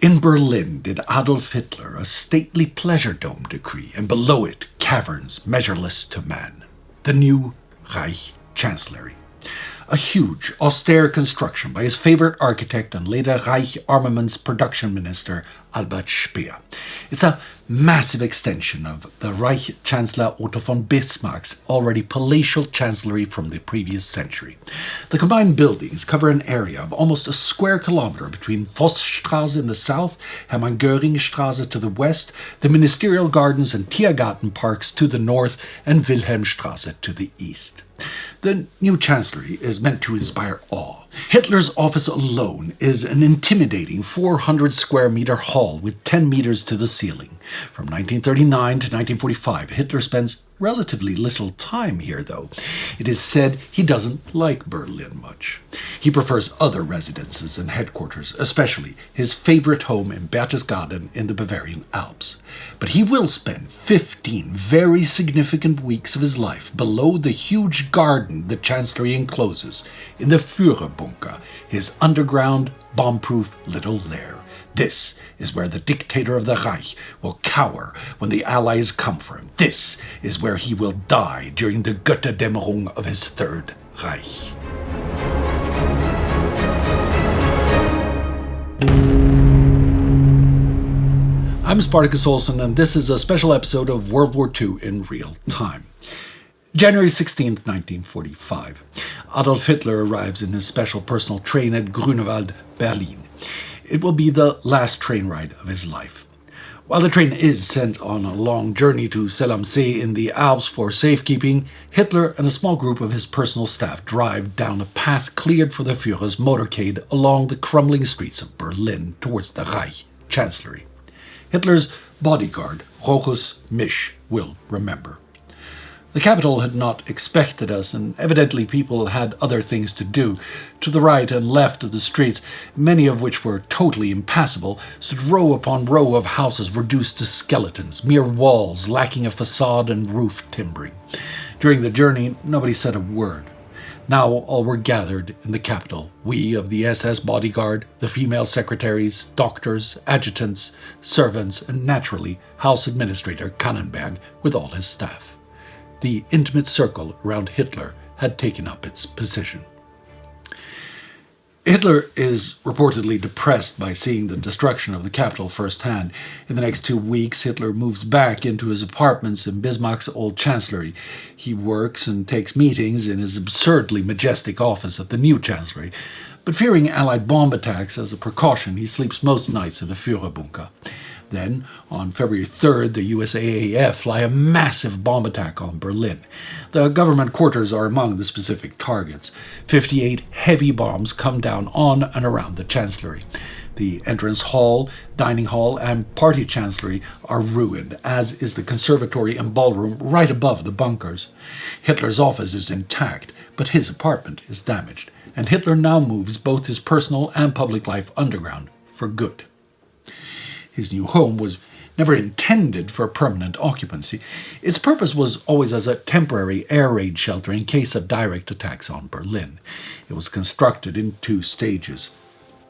In Berlin did Adolf Hitler a stately pleasure dome decree, and below it caverns measureless to man. The new Reich Chancellery. A huge, austere construction by his favorite architect and later Reich Armaments production minister, Albert Speer. It's a massive extension of the Reich Chancellor Otto von Bismarck's already palatial chancellery from the previous century. The combined buildings cover an area of almost a square kilometer between Vossstraße in the south, Hermann-Göring-Straße to the west, the ministerial gardens and Tiergarten parks to the north, and Wilhelmstraße to the east. The new chancellery is meant to inspire awe. Hitler's office alone is an intimidating 400 square meter hall with 10 meters to the ceiling. From 1939 to 1945, Hitler spends relatively little time here, though. It is said he doesn't like Berlin much. He prefers other residences and headquarters, especially his favorite home in Berchtesgaden in the Bavarian Alps. But he will spend 15 very significant weeks of his life below the huge garden the chancellery encloses, in the Führerbunker, his underground, bomb-proof little lair. This is where the dictator of the Reich will cower when the Allies come for him. This is where he will die during the Götterdämmerung of his Third Reich. I'm Spartacus Olsson, and this is a special episode of World War II in real time. January 16, 1945. Adolf Hitler arrives in his special personal train at Grunewald, Berlin. It will be the last train ride of his life. While the train is sent on a long journey to Zell am See in the Alps for safekeeping, Hitler and a small group of his personal staff drive down a path cleared for the Führer's motorcade along the crumbling streets of Berlin towards the Reich Chancellery. Hitler's bodyguard, Rochus Misch, will remember. The capital had not expected us, and evidently people had other things to do. To the right and left of the streets, many of which were totally impassable, stood row upon row of houses reduced to skeletons, mere walls lacking a facade and roof timbering. During the journey, nobody said a word. Now all were gathered in the capital, we of the SS bodyguard, the female secretaries, doctors, adjutants, servants, and naturally House Administrator Kannenberg with all his staff. The intimate circle around Hitler had taken up its position. Hitler is reportedly depressed by seeing the destruction of the capital firsthand. In the next 2 weeks, Hitler moves back into his apartments in Bismarck's old chancellery. He works and takes meetings in his absurdly majestic office at the new chancellery. But fearing Allied bomb attacks as a precaution, he sleeps most nights in the Führerbunker. Then, on February 3rd, the USAAF fly a massive bomb attack on Berlin. The government quarters are among the specific targets. 58 heavy bombs come down on and around the chancellery. The entrance hall, dining hall, and party chancellery are ruined, as is the conservatory and ballroom right above the bunkers. Hitler's office is intact, but his apartment is damaged, and Hitler now moves both his personal and public life underground for good. His new home was never intended for permanent occupancy. Its purpose was always as a temporary air raid shelter in case of direct attacks on Berlin. It was constructed in 2 stages.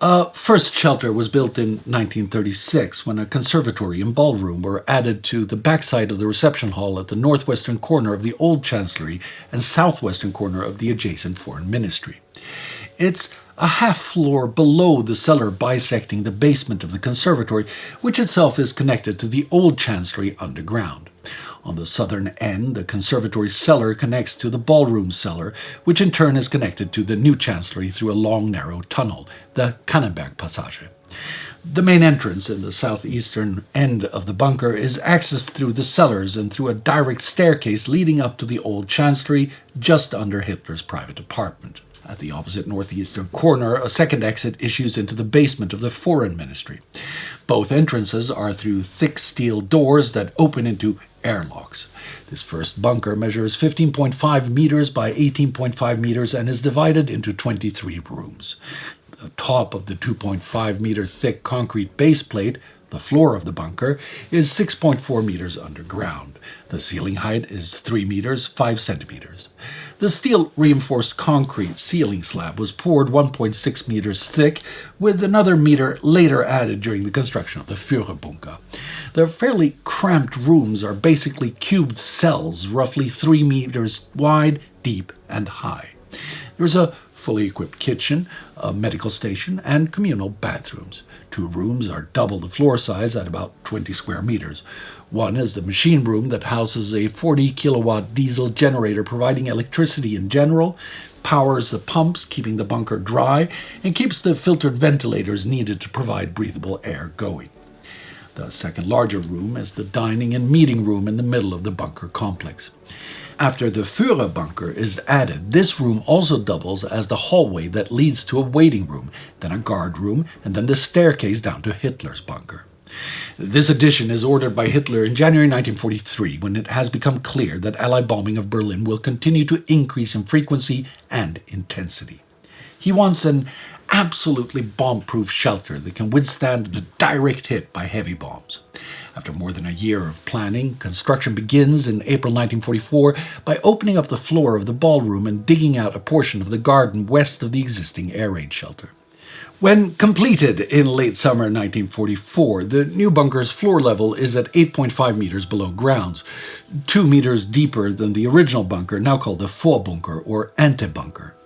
A first shelter was built in 1936 when a conservatory and ballroom were added to the backside of the reception hall at the northwestern corner of the old chancellery and southwestern corner of the adjacent foreign ministry. It's a half-floor below the cellar bisecting the basement of the conservatory, which itself is connected to the old chancellery underground. On the southern end, the conservatory cellar connects to the ballroom cellar, which in turn is connected to the new chancellery through a long, narrow tunnel, the Kannenberg Passage. The main entrance in the southeastern end of the bunker is accessed through the cellars and through a direct staircase leading up to the old chancellery just under Hitler's private apartment. At the opposite northeastern corner, a second exit issues into the basement of the Foreign Ministry. Both entrances are through thick steel doors that open into airlocks. This first bunker measures 15.5 meters by 18.5 meters and is divided into 23 rooms. The top of the 2.5-meter thick concrete base plate, the floor of the bunker, is 6.4 meters underground. The ceiling height is 3 meters, 5 centimeters. The steel-reinforced concrete ceiling slab was poured 1.6 meters thick, with another meter later added during the construction of the Führerbunker. The fairly cramped rooms are basically cubed cells, roughly 3 meters wide, deep, and high. There's a fully equipped kitchen, a medical station, and communal bathrooms. 2 rooms are double the floor size at about 20 square meters. One is the machine room that houses a 40-kilowatt diesel generator providing electricity in general, powers the pumps, keeping the bunker dry, and keeps the filtered ventilators needed to provide breathable air going. The second larger room is the dining and meeting room in the middle of the bunker complex. After the Führerbunker is added, this room also doubles as the hallway that leads to a waiting room, then a guard room, and then the staircase down to Hitler's bunker. This addition is ordered by Hitler in January 1943, when it has become clear that Allied bombing of Berlin will continue to increase in frequency and intensity. He wants an absolutely bomb-proof shelter that can withstand the direct hit by heavy bombs. After more than a year of planning, construction begins in April 1944 by opening up the floor of the ballroom and digging out a portion of the garden west of the existing air raid shelter. When completed in late summer 1944, the new bunker's floor level is at 8.5 meters below ground, 2 meters deeper than the original bunker, now called the Fuhrerbunker or ante-bunker.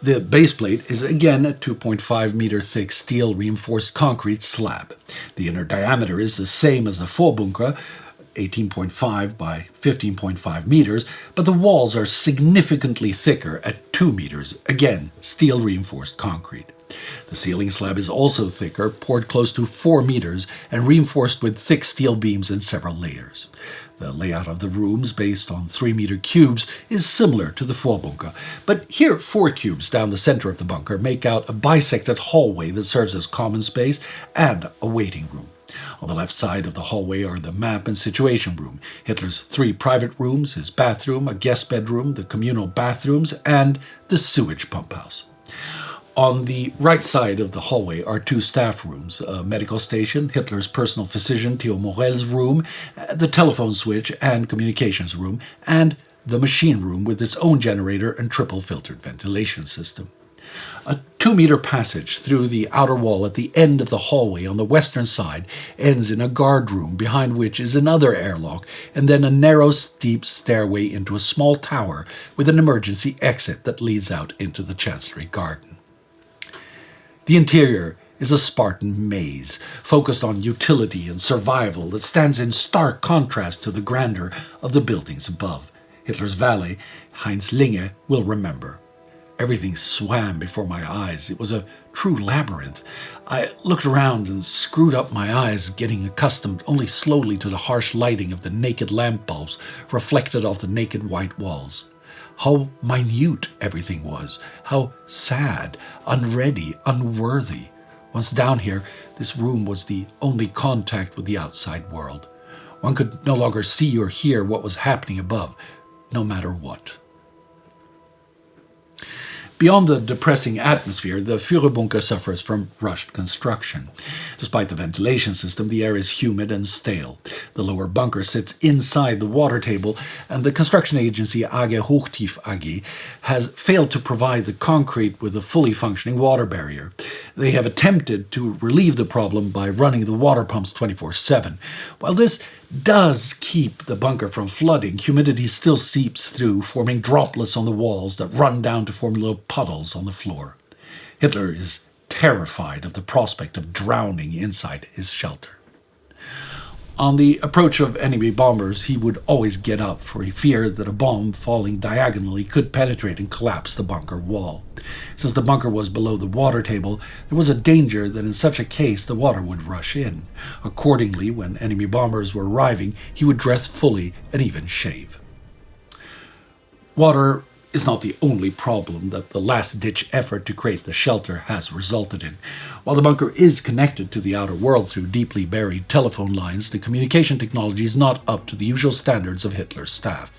The base plate is again a 2.5 meter thick steel reinforced concrete slab. The inner diameter is the same as the Führerbunker, 18.5 by 15.5 meters, but the walls are significantly thicker at 2 meters, again steel reinforced concrete. The ceiling slab is also thicker, poured close to 4 meters, and reinforced with thick steel beams in several layers. The layout of the rooms, based on 3-meter cubes, is similar to the Führerbunker, but here 4 cubes down the center of the bunker make out a bisected hallway that serves as common space and a waiting room. On the left side of the hallway are the map and situation room, Hitler's 3 private rooms, his bathroom, a guest bedroom, the communal bathrooms, and the sewage pump house. On the right side of the hallway are 2 staff rooms, a medical station, Hitler's personal physician Theo Morell's room, the telephone switch and communications room, and the machine room with its own generator and triple filtered ventilation system. A 2-meter passage through the outer wall at the end of the hallway on the western side ends in a guard room, behind which is another airlock, and then a narrow, steep stairway into a small tower with an emergency exit that leads out into the Chancellery garden. The interior is a Spartan maze, focused on utility and survival that stands in stark contrast to the grandeur of the buildings above. Hitler's valet, Heinz Linke, will remember. Everything swam before my eyes. It was a true labyrinth. I looked around and screwed up my eyes, getting accustomed only slowly to the harsh lighting of the naked lamp bulbs reflected off the naked white walls. How minute everything was, how sad, unready, unworthy. Once down here, this room was the only contact with the outside world. One could no longer see or hear what was happening above, no matter what. Beyond the depressing atmosphere, the Führerbunker suffers from rushed construction. Despite the ventilation system, the air is humid and stale. The lower bunker sits inside the water table, and the construction agency AG Hochtief AG has failed to provide the concrete with a fully functioning water barrier. They have attempted to relieve the problem by running the water pumps 24/7. While this does keep the bunker from flooding, humidity still seeps through, forming droplets on the walls that run down to form little puddles on the floor. Hitler is terrified of the prospect of drowning inside his shelter. On the approach of enemy bombers, he would always get up, for he feared that a bomb falling diagonally could penetrate and collapse the bunker wall. Since the bunker was below the water table, there was a danger that in such a case the water would rush in. Accordingly, when enemy bombers were arriving, he would dress fully and even shave. Water is not the only problem that the last-ditch effort to create the shelter has resulted in. While the bunker is connected to the outer world through deeply buried telephone lines, the communication technology is not up to the usual standards of Hitler's staff.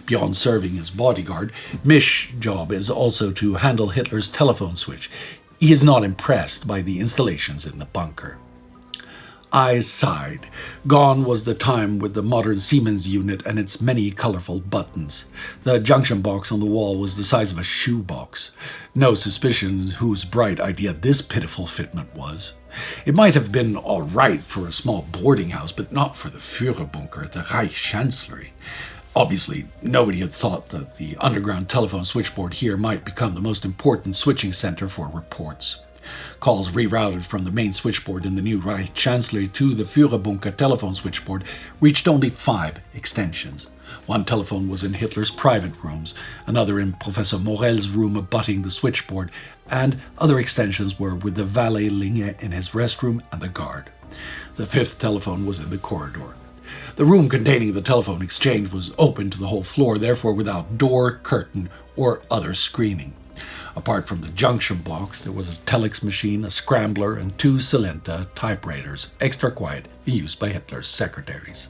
Beyond serving as bodyguard, Misch's job is also to handle Hitler's telephone switch. He is not impressed by the installations in the bunker. I sighed. Gone was the time with the modern Siemens unit and its many colorful buttons. The junction box on the wall was the size of a shoebox. No suspicion whose bright idea this pitiful fitment was. It might have been all right for a small boarding house, but not for the Führerbunker, the Reich Chancellery. Obviously, nobody had thought that the underground telephone switchboard here might become the most important switching center for reports. Calls rerouted from the main switchboard in the new Reich Chancellery to the Führerbunker telephone switchboard reached only 5 extensions. One telephone was in Hitler's private rooms, another in Professor Morell's room abutting the switchboard, and other extensions were with the valet Linke in his restroom and the guard. The 5th telephone was in the corridor. The room containing the telephone exchange was open to the whole floor, therefore without door, curtain, or other screening. Apart from the junction box, there was a telex machine, a scrambler, and 2 Silenta typewriters, extra quiet and used by Hitler's secretaries.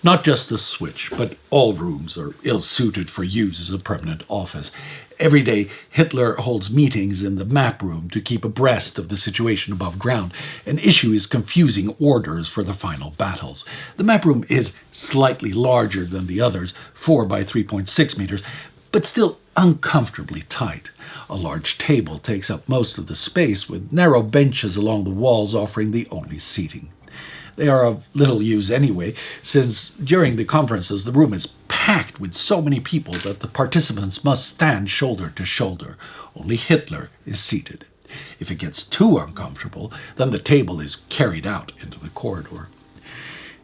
Not just the switch, but all rooms are ill-suited for use as a permanent office. Every day, Hitler holds meetings in the map room to keep abreast of the situation above ground and issue his confusing orders for the final battles. The map room is slightly larger than the others, 4 by 3.6 meters, but still uncomfortably tight. A large table takes up most of the space, with narrow benches along the walls offering the only seating. They are of little use anyway, since during the conferences the room is packed with so many people that the participants must stand shoulder to shoulder. Only Hitler is seated. If it gets too uncomfortable, then the table is carried out into the corridor.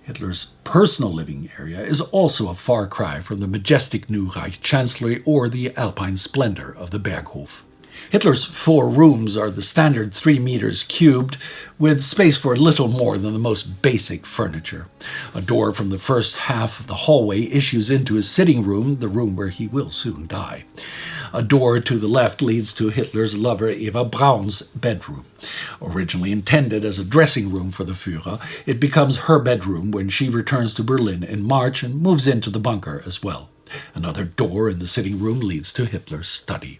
Hitler's personal living area is also a far cry from the majestic new Reich Chancellery or the alpine splendor of the Berghof. Hitler's 4 rooms are the standard 3 meters cubed, with space for little more than the most basic furniture. A door from the first half of the hallway issues into his sitting room, the room where he will soon die. A door to the left leads to Hitler's lover Eva Braun's bedroom. Originally intended as a dressing room for the Führer, it becomes her bedroom when she returns to Berlin in March and moves into the bunker as well. Another door in the sitting room leads to Hitler's study.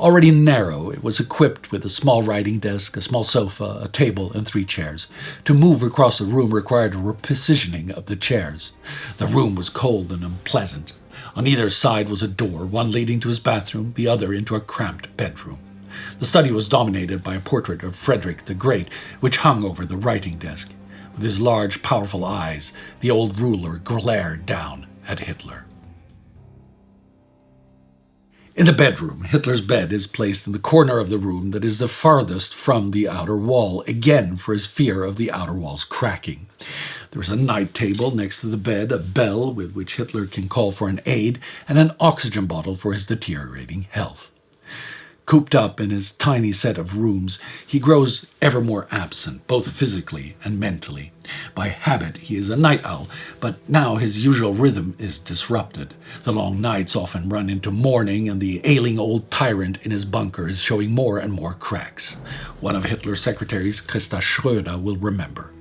Already narrow, it was equipped with a small writing desk, a small sofa, a table, and 3 chairs. To move across the room required a repositioning of the chairs. The room was cold and unpleasant. On either side was a door, one leading to his bathroom, the other into a cramped bedroom. The study was dominated by a portrait of Frederick the Great, which hung over the writing desk. With his large, powerful eyes, the old ruler glared down at Hitler. In the bedroom, Hitler's bed is placed in the corner of the room that is the farthest from the outer wall, again for his fear of the outer wall's cracking. There is a night table next to the bed, a bell with which Hitler can call for an aid, and an oxygen bottle for his deteriorating health. Cooped up in his tiny set of rooms, he grows ever more absent, both physically and mentally. By habit, he is a night owl, but now his usual rhythm is disrupted. The long nights often run into morning, and the ailing old tyrant in his bunker is showing more and more cracks. One of Hitler's secretaries, Christa Schröder, will remember.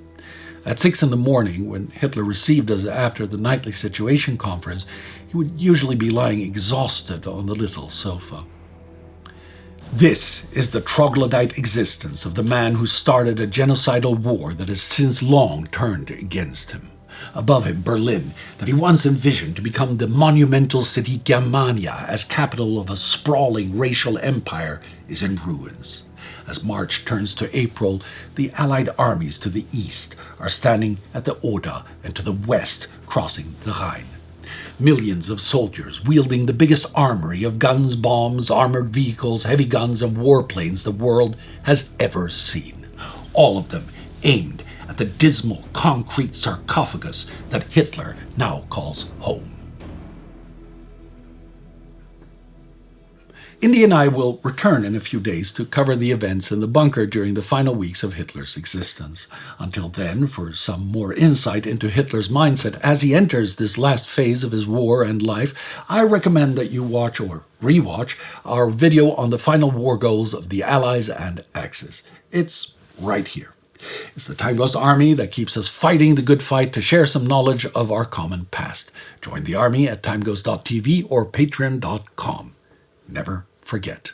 At 6 a.m, when Hitler received us after the nightly situation conference, he would usually be lying exhausted on the little sofa. This is the troglodyte existence of the man who started a genocidal war that has since long turned against him. Above him, Berlin, that he once envisioned to become the monumental city Germania as capital of a sprawling racial empire, is in ruins. As March turns to April, the Allied armies to the east are standing at the Oder and to the west crossing the Rhine. Millions of soldiers wielding the biggest armory of guns, bombs, armored vehicles, heavy guns, and warplanes the world has ever seen. All of them aimed at the dismal concrete sarcophagus that Hitler now calls home. Indy and I will return in a few days to cover the events in the bunker during the final weeks of Hitler's existence. Until then, for some more insight into Hitler's mindset as he enters this last phase of his war and life, I recommend that you watch or rewatch our video on the final war goals of the Allies and Axis. It's right here. It's the Time Ghost Army that keeps us fighting the good fight to share some knowledge of our common past. Join the army at timeghost.tv or patreon.com. Never forget. forget.